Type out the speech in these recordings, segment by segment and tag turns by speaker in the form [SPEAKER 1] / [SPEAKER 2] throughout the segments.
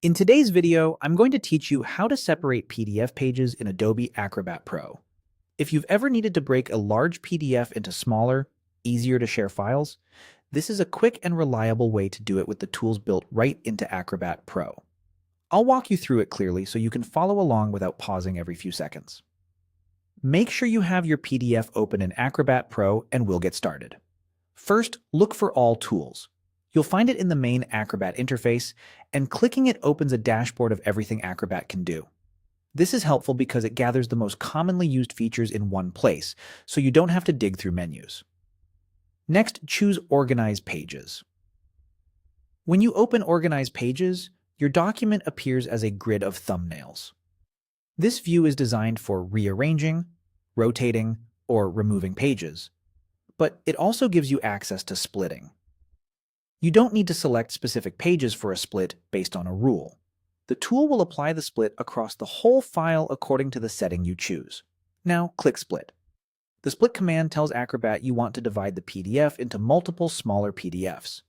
[SPEAKER 1] In today's video, I'm going to teach you how to separate PDF pages in Adobe Acrobat Pro. If you've ever needed to break a large PDF into smaller, easier to share files, this is a quick and reliable way to do it with the tools built right into Acrobat Pro. I'll walk you through it clearly so you can follow along without pausing every few seconds. Make sure you have your PDF open in Acrobat Pro and we'll get started. First, look for All Tools. You'll find it in the main Acrobat interface, and clicking it opens a dashboard of everything Acrobat can do. This is helpful because it gathers the most commonly used features in one place, so you don't have to dig through menus. Next, choose Organize Pages. When you open Organize Pages, your document appears as a grid of thumbnails. This view is designed for rearranging, rotating, or removing pages, but it also gives you access to splitting. You don't need to select specific pages for a split based on a rule. The tool will apply the split across the whole file according to the setting you choose. Now, click Split. The split command tells Acrobat you want to divide the PDF into multiple smaller PDFs.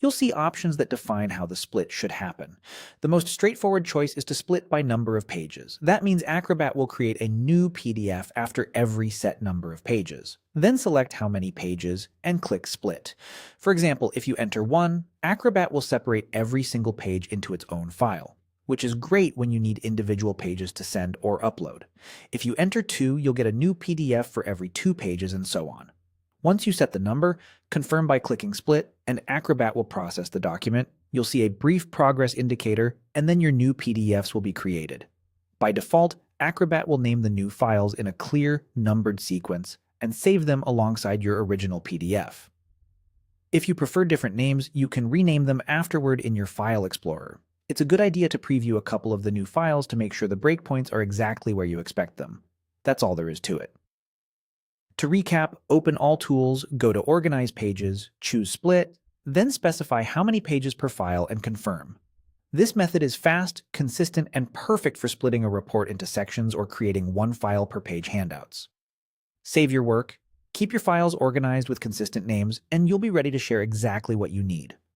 [SPEAKER 1] You'll see options that define how the split should happen. The most straightforward choice is to split by number of pages. That means Acrobat will create a new PDF after every set number of pages. Then select how many pages and click Split. For example, if you enter 1, Acrobat will separate every single page into its own file, which is great when you need individual pages to send or upload. If you enter 2, you'll get a new PDF for every 2 pages and so on. Once you set the number, confirm by clicking Split, and Acrobat will process the document. You'll see a brief progress indicator, and then your new PDFs will be created. By default, Acrobat will name the new files in a clear, numbered sequence and save them alongside your original PDF. If you prefer different names, you can rename them afterward in your File Explorer. It's a good idea to preview a couple of the new files to make sure the breakpoints are exactly where you expect them. That's all there is to it. To recap, open All Tools, go to Organize Pages, choose Split, then specify how many pages per file and confirm. This method is fast, consistent, and perfect for splitting a report into sections or creating one file per page handouts. Save your work, keep your files organized with consistent names, and you'll be ready to share exactly what you need.